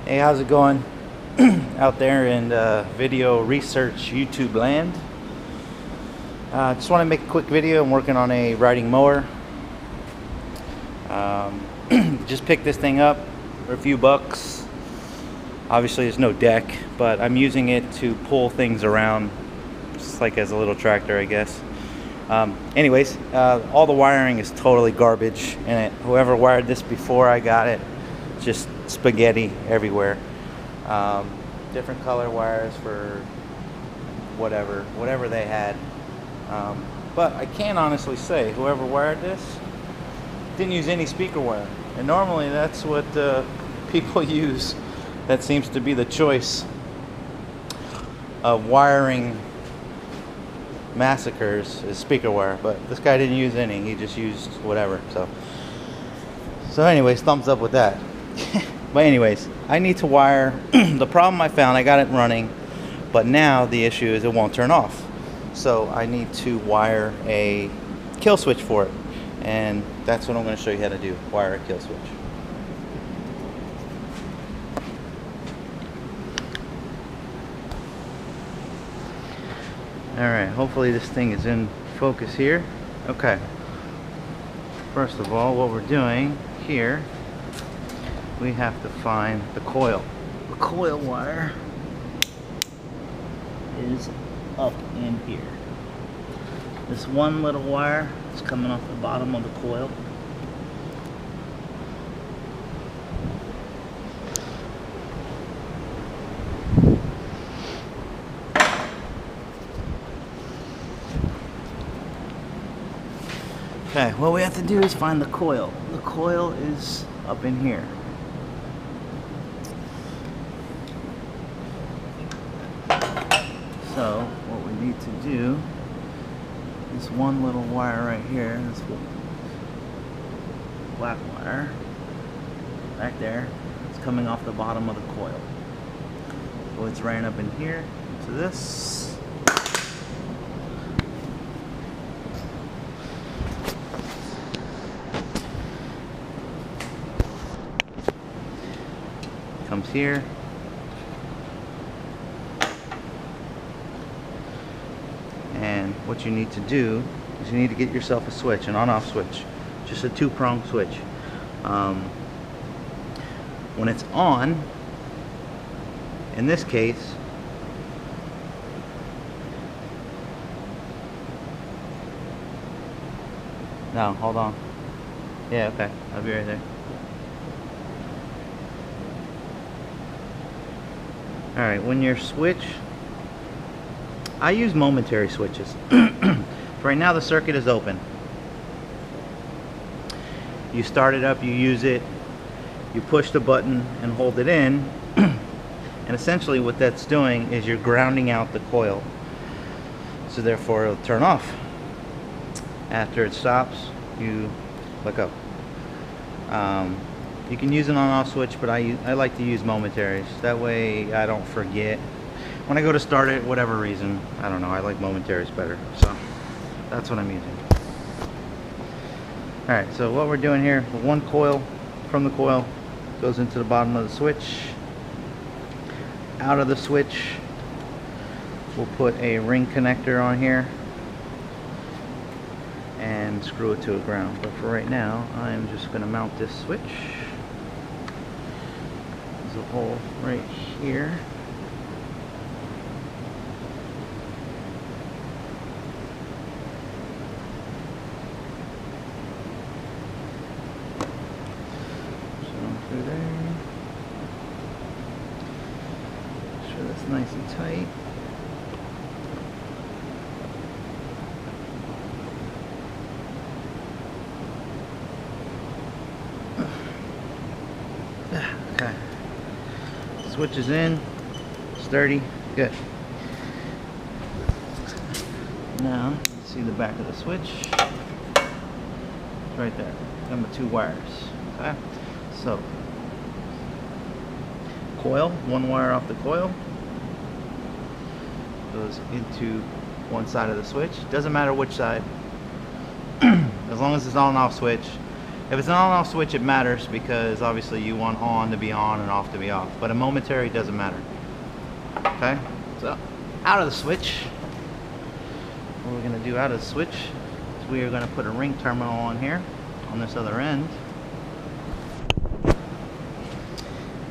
Hey, how's it going out there in video research YouTube land? Just want to make a quick video. I'm working on a riding mower. Just picked this thing up for a few bucks. Obviously there's no deck, but I'm using it to pull things around, just like as a little tractor, I guess. Anyways, all the wiring is totally garbage in it. Whoever wired this before I got it, just spaghetti everywhere. Different color wires for whatever they had. But I can honestly say whoever wired this didn't use any speaker wire, and normally that's what people use. That seems to be the choice of wiring massacres, is speaker wire. But this guy didn't use any, he just used whatever. So anyways, thumbs up with that. But anyways, I need to wire. The problem I found, I got it running, but now the issue is it won't turn off. So I need to wire a kill switch for it, and that's what I'm going to show you how to do. Wire a kill switch. Alright, hopefully this thing is in focus here. Okay, first of all, what we're doing here, we have to find the coil. The coil wire is up in here. This one little wire is coming off the bottom of the coil. Okay, what we have to do is find the coil. The coil is up in here. So what we need to do, this one little wire right here, this black wire right there, it's coming off the bottom of the coil. So it's ran up in here to this. Comes here. And what you need to do is you need to get yourself a switch, an on-off switch, just a two-prong switch. When it's on, in this case, no, hold on. Yeah, okay, I'll be right there. Alright, when your switch, I use momentary switches. Right now the circuit is open. You start it up, you use it, you push the button and hold it in, and essentially what that's doing is you're grounding out the coil. So therefore it'll turn off. After it stops, you let go. You can use an on-off switch, but I like to use momentaries. That way I don't forget. When I go to start it, whatever reason, I don't know, I like momentaries better. So that's what I'm using. Alright, so what we're doing here, one coil from the coil goes into the bottom of the switch. Out of the switch, we'll put a ring connector on here and screw it to a ground. But for right now, I'm just going to mount this switch. There's a hole right here. So through there. Make sure that's nice and tight. Okay. Switch is in, sturdy, good. Now, see the back of the switch? It's right there. Got my two wires. Okay. So, coil, one wire off the coil goes into one side of the switch. Doesn't matter which side, as long as it's on and off switch. If it's an on-off switch, it matters because obviously you want on to be on and off to be off. But a momentary doesn't matter. Okay, so out of the switch, what we're going to do out of the switch is we are going to put a ring terminal on here on this other end,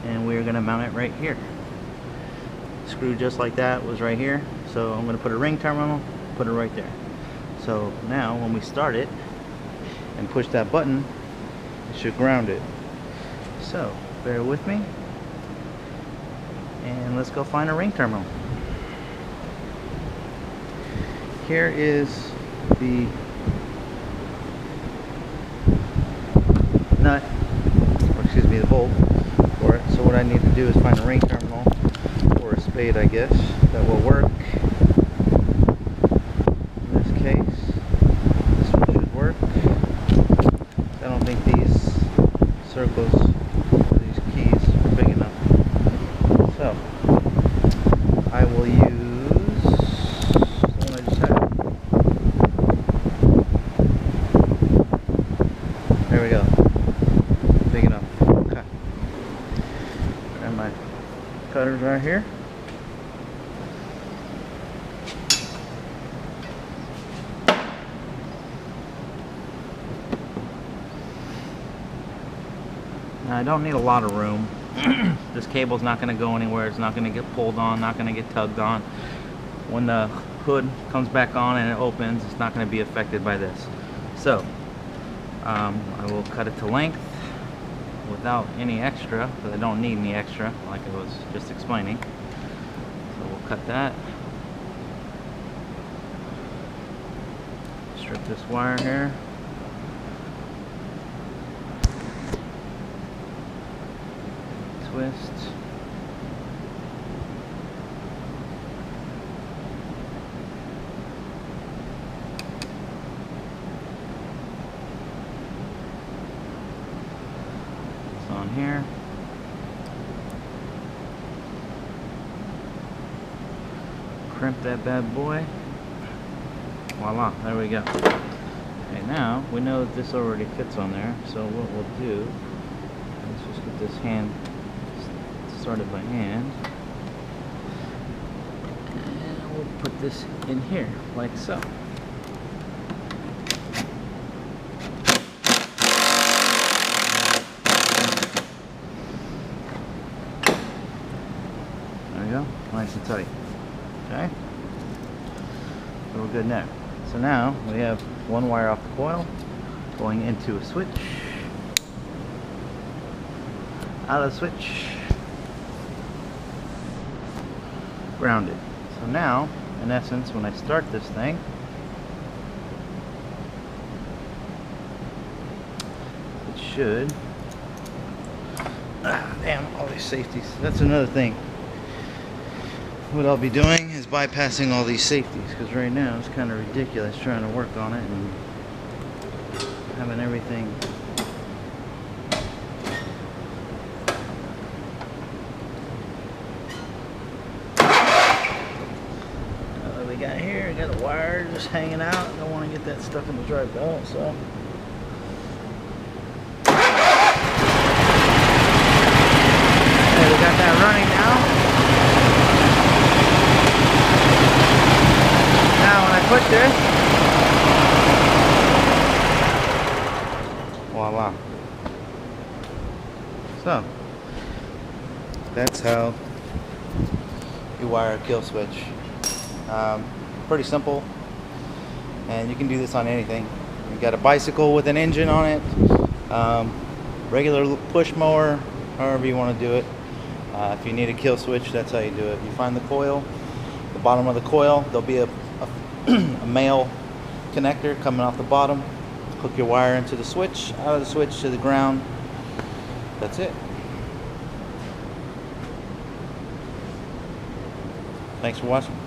and we're going to mount it right here. Screw just like that was right here, so I'm going to put a ring terminal, put it right there. So now when we start it and push that button, it should ground it. So bear with me, and let's go find a ring terminal. Here is the nut, or excuse me, the bolt for it. So what I need to do is find a ring terminal, or a spade, I guess, that will work. In this case, this one should work. I don't think these circles, or these keys, are big enough. So I will use the one I just had. There we go. Big enough. Okay. And my cutters right here. Now, I don't need a lot of room. This cable's not going to go anywhere. It's not going to get pulled on, not going to get tugged on. When the hood comes back on and it opens, it's not going to be affected by this. So I will cut it to length without any extra, because I don't need any extra, like I was just explaining. So we'll cut that. Strip this wire here. Twist. It's on here. Crimp that bad boy. Voila, there we go. Okay, now we know that this already fits on there, so what we'll do, let's just get this hand started by hand, and we'll put this in here like so. There we go, nice and tight. Okay, so we're good now. So now we have one wire off the coil going into a switch, out of the switch, grounded. So now, in essence, when I start this thing, it should, damn, all these safeties. That's another thing. What I'll be doing is bypassing all these safeties, because right now it's kind of ridiculous trying to work on it and having everything. Got here, I got a wire just hanging out. I don't want to get that stuck in the dry belt, so okay, we got that running now. Now when I put this, voila. So that's how you wire a kill switch. Pretty simple, and you can do this on anything. You got a bicycle with an engine on it, regular push mower, however you want to do it. If you need a kill switch, that's how you do it. You find the coil, the bottom of the coil, there'll be a male connector coming off the bottom. Hook your wire into the switch, out of the switch to the ground. That's it. Thanks for watching.